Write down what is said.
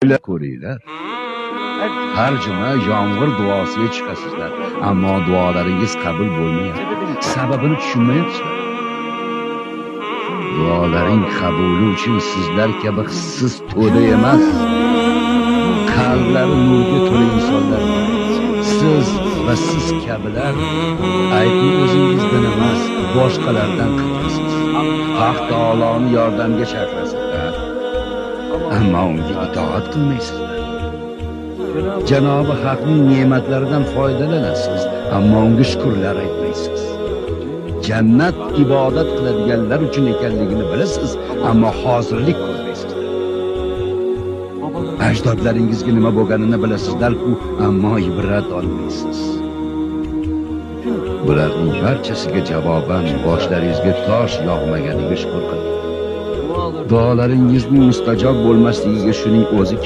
ko'ringlar. Har juma yomg'ir duosiga chiqasizlar, ammo duolaringiz qabul bo'lmayapti. Sababini tushunmayapsizlar. Duolaring qabuli uchun sizlar kabi hissiz to'da emas, qalblari nurga to'la insonlar. Siz va siz kabilar aybni o'zingizdan emas, boshqalardan qilasiz. Haq taoloni yordamga chaqirasizlar, ammo unga itoat qilmaysizlar. Janobi Haqning ne'matlaridan foydalanasiz, ammo unga shukrlar aytmaysiz. Jannat ibodat qiladiganlar uchun ekanligini bilasiz, ammo hozirlik ko'rmaysiz. Ajdodlaringizga nima bo'lganini bilasizlar-ku, ammo ibrat olmaysiz. Bularning barchasiga javoban boshlaringizga tosh yog'maganiga shukr qiling. Duolaringizning mustajob bo'lmasligiga shuning o'zi